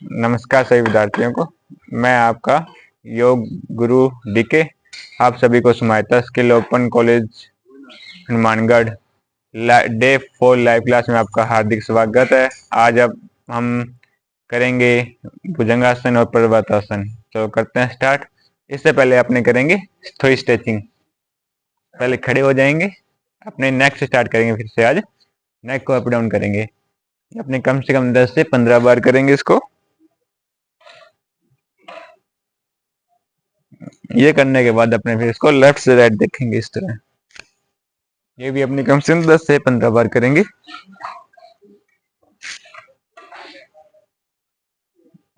नमस्कार सभी विद्यार्थियों को। मैं आपका योग गुरु डीके आप सभी को Samahita skill open college Hanumangarh day 4 live class में आपका हार्दिक स्वागत है। आज अब हम करेंगे भुजंगासन और पर्वतासन। तो करते हैं स्टार्ट। इससे पहले अपने करेंगे थोड़ी स्ट्रेचिंग। पहले खड़े हो जाएंगे, अपने नेक से स्टार्ट करेंगे। फिर से आज नेक को अप डाउन करेंगे। अपने कम से कम 10 से 15 बार करेंगे इसको। ये करने के बाद अपने फिर इसको लेफ्ट से राइट देखेंगे इस तरह। ये भी अपनी कम से कम 10 से 15 बार करेंगे।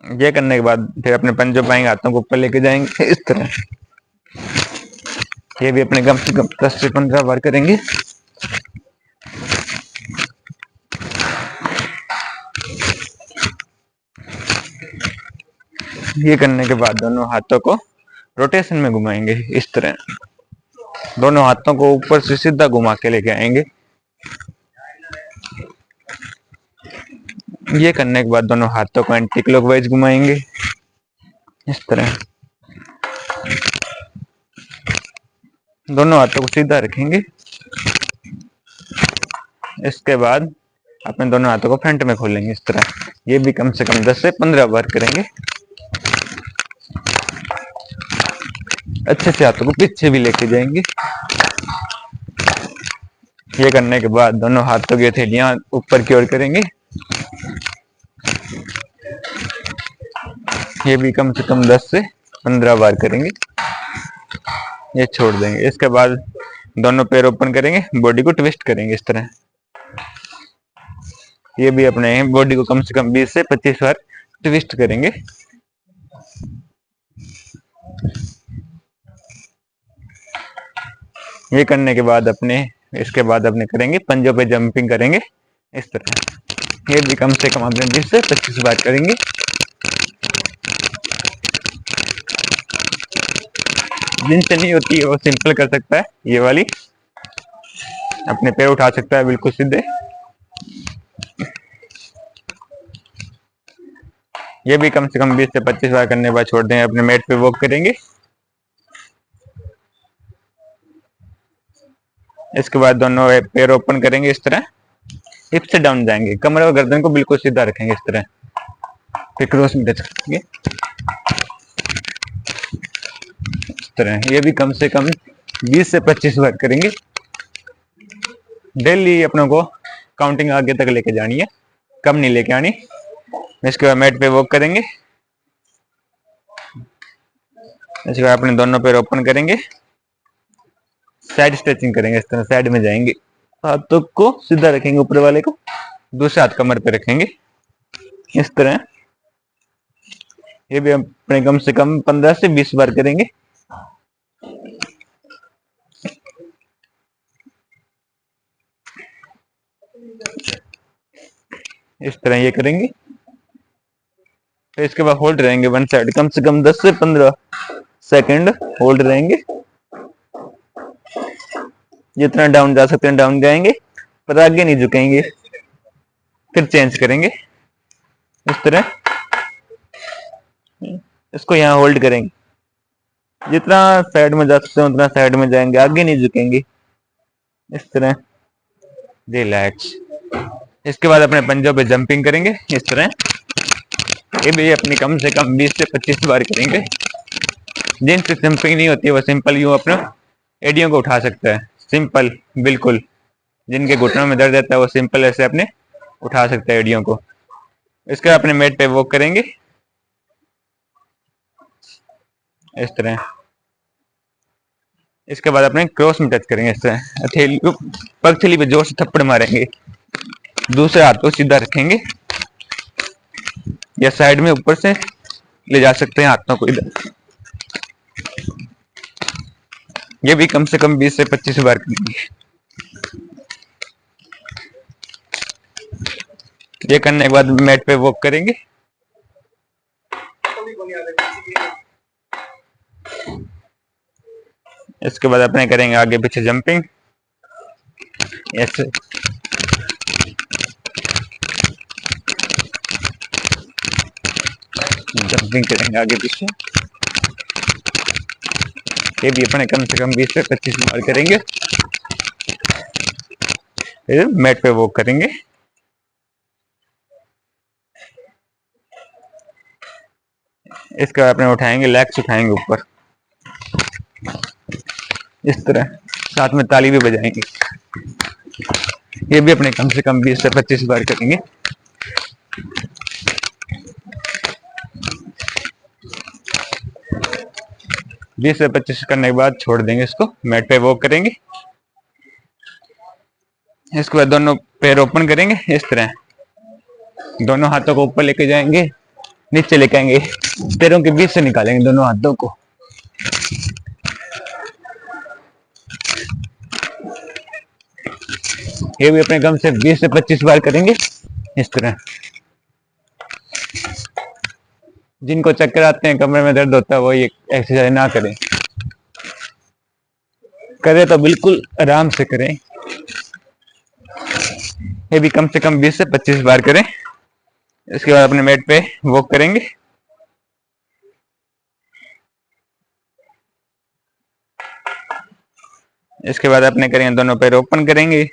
ये करने के बाद फिर अपने पंजों पाएंगे, हाथों को ऊपर लेके जाएंगे इस तरह। ये भी अपने कम से कम 10 से 15 बार करेंगे। ये करने के बाद दोनों हाथों को रोटेशन में घुमाएंगे इस तरह। दोनों हाथों को ऊपर से सीधा घुमा के लेके आएंगे। ये करने के बाद दोनों हाथों को एंटी क्लॉकवाइज घुमाएंगे इस तरह। दोनों हाथों को सीधा रखेंगे। इसके बाद अपने दोनों हाथों को फ्रंट में खोलेंगे इस तरह। ये भी कम से कम 10 से 15 बार करेंगे। अच्छे से हाथों को पीछे भी लेके जाएंगे। ये करने के बाद दोनों हाथों की हथेलियां ऊपर की ओर करेंगे। ये भी कम से कम 10 से 15 बार करेंगे। ये छोड़ देंगे। इसके बाद दोनों पैर ओपन करेंगे, बॉडी को ट्विस्ट करेंगे इस तरह। ये भी अपने बॉडी को कम से कम 20 से 25 बार ट्विस्ट करेंगे। ये करने के बाद इसके बाद अपने करेंगे पंजों पे जंपिंग करेंगे इस तरह। ये भी कम से कम अपने 20 से 25 बार करेंगे। जिनसे नहीं होती है वो सिंपल कर सकता है। ये वाली अपने पैर उठा सकता है बिल्कुल सीधे। ये भी कम से कम 20 से 25 बार करने के बाद छोड़ देंगे। अपने मैट पे वॉक करेंगे। इसके बाद दोनों पैर ओपन करेंगे इस तरह। हिप से डाउन जाएंगे। कमर और गर्दन को बिल्कुल सीधा रखेंगे इस तरह। फिर क्रॉस में टच करेंगे इस तरह। ये भी कम से कम 20 से 25 बार करेंगे। डेली अपनों को काउंटिंग आगे तक लेके जानी है, कम नहीं लेके आनी। इसके बाद मैट पे वॉक करेंगे। इसके बाद अपने दोनों पैर ओपन करेंगे। साइड स्ट्रेचिंग करेंगे इस तरह। साइड में जाएंगे, हाथों को सीधा रखेंगे, ऊपर वाले को दूसरे हाथ कमर पे रखेंगे इस तरह। ये भी अपने कम से कम 15 से 20 बार करेंगे। इस तरह ये करेंगे। तो इसके बाद होल्ड रहेंगे वन साइड कम से कम 10 से 15 सेकंड होल्ड रहेंगे। जितना डाउन जा सकते हैं डाउन जाएंगे, पर आगे नहीं झुकेंगे। फिर चेंज करेंगे इस तरह। इसको यहाँ होल्ड करेंगे। जितना साइड में जा सकते हैं उतना साइड में जाएंगे, आगे नहीं झुकेंगे इस तरह। रिलैक्स। इसके बाद अपने पंजों पे जंपिंग करेंगे इस तरह। ये भी अपनी कम से कम 20 से 25 बार करेंगे। जिनसे जंपिंग नहीं होती है वो सिंपल यूं अपने एडियो को उठा सकता है। सिंपल बिल्कुल। जिनके घुटनों में दर्द रहता है वो सिंपल ऐसे अपने उठा सकते हैं एडियो को। इसके बाद अपने मैट पे वॉक करेंगे इस तरह। इसके बाद अपने क्रॉस में टच करेंगे इस तरह। हथेली पगथेली पे जोर से थप्पड़ मारेंगे। दूसरे हाथ को सीधा रखेंगे या साइड में ऊपर से ले जा सकते हैं हाथों को इधर। ये भी कम से कम 20 से 25 बार करेंगे। ये करने के बाद मैट पे वॉक करेंगे। इसके बाद अपने करेंगे आगे पीछे जंपिंग ऐसे। जंपिंग करेंगे आगे पीछे। ये भी अपने कम से कम 20 से 25 बार करेंगे। फिर मैट पे वॉक करेंगे। इसके बाद अपने उठाएंगे, लेग्स उठाएंगे ऊपर इस तरह, साथ में ताली भी बजाएंगे। ये भी अपने कम से कम 20 से 25 बार करेंगे। बीस से 25 करने के बाद छोड़ देंगे इसको, मैट पे वॉक करेंगे। इसके बाद दोनों पैर ओपन करेंगे इस तरह, दोनों हाथों को ऊपर लेके जाएंगे, नीचे लेके आएंगे, पैरों के बीच से निकालेंगे दोनों हाथों को। ये भी अपने कम से 20 से 25 बार करेंगे इस तरह। जिनको चक्कर आते हैं, कमरे में दर्द होता है, वो ये एक्सरसाइज ना करें, करें तो बिल्कुल आराम से करें। ये भी कम से कम 20 से 25 बार करें। इसके बाद अपने मैट पे वॉक करेंगे। इसके बाद अपने करेंगे, दोनों पैर ओपन करेंगे,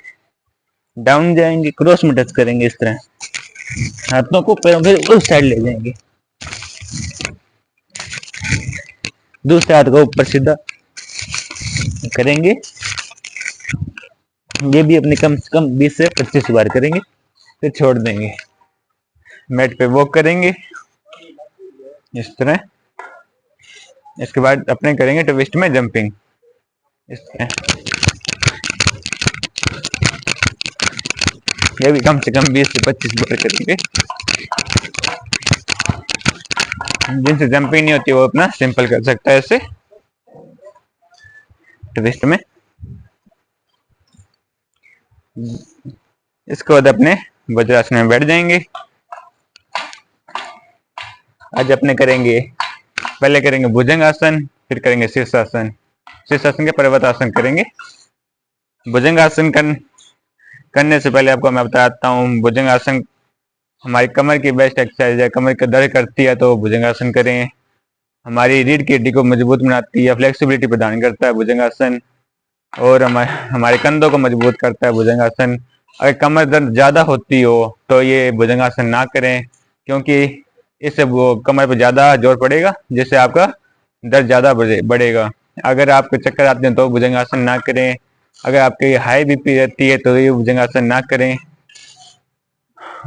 डाउन जाएंगे, क्रॉस में टच करेंगे इस तरह, हाथों को पैरों के उस साइड ले जाएंगे, दूसरे हाथ को ऊपर सीधा करेंगे। ये भी अपने कम से कम 20 से 25 बार करेंगे, फिर छोड़ देंगे। मैट पे वॉक करेंगे इस तरह। इसके बाद अपने करेंगे ट्विस्ट में जंपिंग इस तरह। ये भी कम से कम 20 से 25 बार करेंगे। जिनसे जंपिंग नहीं होती वो अपना सिंपल कर सकता है ऐसे ट्विस्ट में। इसके बाद अपने वज्रासन में बैठ जाएंगे। आज अपने करेंगे, पहले करेंगे भुजंगासन, फिर करेंगे शीर्षासन। शीर्षासन के पर्वतासन करेंगे। भुजंगासन करने से पहले आपको मैं बताता हूँ, भुजंगासन हमारी कमर की बेस्ट एक्सरसाइज है। कमर का दर्द करती है तो भुजंगासन करें। हमारी रीढ़ की हड्डी को मजबूत बनाती है, फ्लेक्सिबिलिटी प्रदान करता है भुजंगासन, और हमारे कंधों को मजबूत करता है भुजंगासन। अगर कमर दर्द ज़्यादा होती हो तो ये भुजंगासन ना करें, क्योंकि इससे वो कमर पर ज़्यादा जोर पड़ेगा, जिससे आपका दर्द ज़्यादा बढ़ेगा। अगर आपको चक्कर आते हैं तो भुजंगासन ना करें। अगर आपकी हाई बीपी रहती है तो ये भुजंगासन ना करें।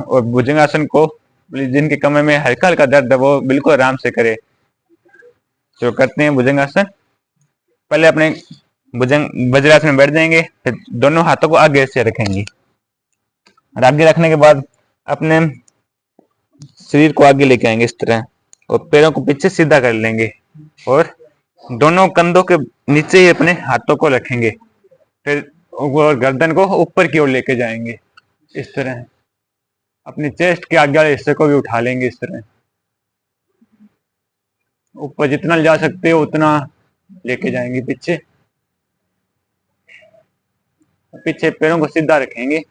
और भुजंगासन को जिनके कमर में हल्का हल्का दर्द है वो बिल्कुल आराम से करें। तो करते हैं भुजंगासन। पहले अपने वज्रासन में बैठ जाएंगे, फिर दोनों हाथों को आगे से रखेंगे, और आगे रखने के बाद अपने शरीर को आगे लेके आएंगे इस तरह, और पैरों को पीछे सीधा कर लेंगे, और दोनों कंधों के नीचे ही अपने हाथों को रखेंगे। फिर और गर्दन को ऊपर की ओर लेके जाएंगे इस तरह। अपनी चेस्ट के आगे वाले हिस्से को भी उठा लेंगे इस तरह, ऊपर जितना जा सकते हो उतना लेके जाएंगे पीछे। पीछे पैरों को सीधा रखेंगे,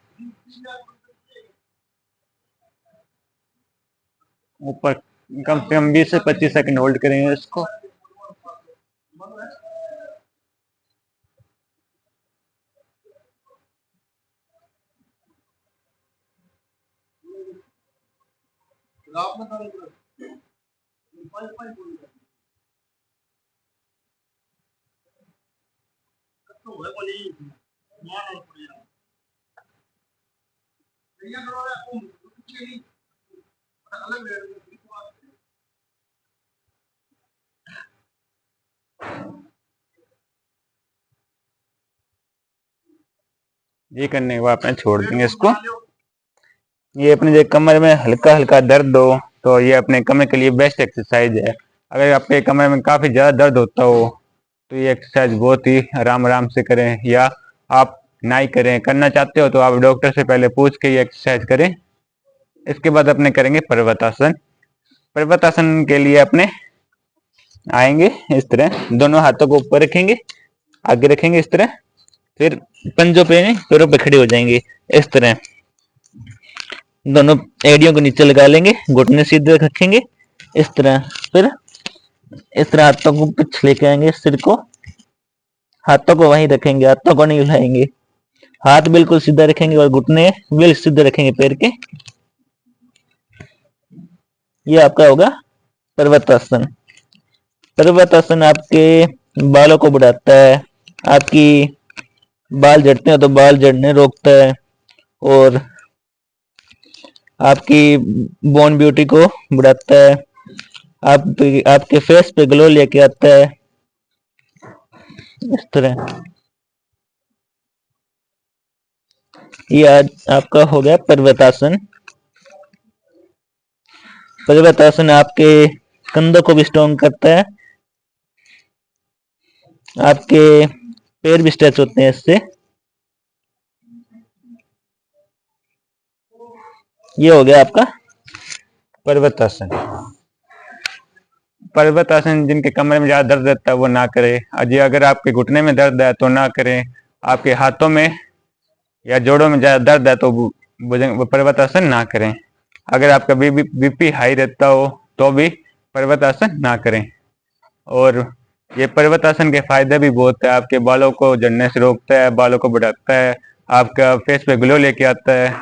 ऊपर कम से कम 20 से 25 सेकंड होल्ड करेंगे इसको। ये करने के बाद अपने छोड़ देंगे इसको। ये अपने जो कमर में हल्का हल्का दर्द हो तो ये अपने कमर के लिए बेस्ट एक्सरसाइज है। अगर आपके कमर में काफ़ी ज़्यादा दर्द होता हो तो ये एक्सरसाइज बहुत ही आराम आराम से करें, या आप ना ही करें। करना चाहते हो तो आप डॉक्टर से पहले पूछ के ये एक्सरसाइज करें। इसके बाद अपने करेंगे पर्वतासन। पर्वतासन के लिए अपने आएंगे इस तरह, दोनों हाथों को ऊपर रखेंगे, आगे रखेंगे इस तरह, फिर पंजों पे पैरों पे खड़े हो जाएंगे इस तरह। दोनों एड़ियों को नीचे लगा लेंगे, घुटने सीधे रखेंगे, इस तरह। फिर इस तरह हाथों को पीछे लेके आएंगे, सिर को, हाथों को वहीं रखेंगे, हाथों को नहीं हिलाएंगे। हाथ बिल्कुल सीधा रखेंगे और घुटने बिल्कुल सीधे रखेंगे पैर के। ये आपका होगा पर्वतासन। पर्वतासन आपके बालों को बढ़ाता है, आपकी बाल झड़ते हैं तो बाल झड़ने रोकता है, और आपकी बोन ब्यूटी को बढ़ाता है, आपके फेस पे ग्लो लेके आता है। इस तरह ये आज आपका हो गया पर्वतासन। पर्वतासन आपके कंधों को भी स्ट्रॉन्ग करता है, आपके पैर भी स्ट्रेच होते हैं इससे। ये हो गया आपका पर्वतासन। पर्वतासन जिनके कमरे में ज्यादा दर्द रहता है वो ना करे। अजी अगर आपके घुटने में दर्द है तो ना करें। आपके हाथों में या जोड़ों में ज्यादा दर्द है तो वो पर्वतासन ना करें। अगर आपका बीपी हाई रहता हो तो भी पर्वतासन ना करें। और ये पर्वतासन के फायदे भी बहुत है। आपके बालों को झड़ने से रोकता है, बालों को बढ़ाता है, आपका फेस पे ग्लो लेके आता है।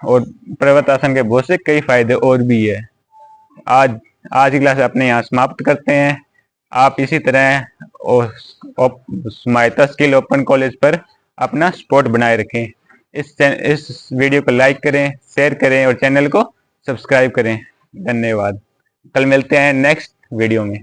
और पर्वतासन के बहुत से कई फायदे और भी है। आज आज की क्लास अपने यहाँ समाप्त करते हैं। आप इसी तरह स्माइता स्किल ओपन कॉलेज पर अपना सपोर्ट बनाए रखें। इस वीडियो को लाइक करें, शेयर करें और चैनल को सब्सक्राइब करें। धन्यवाद। कल मिलते हैं नेक्स्ट वीडियो में।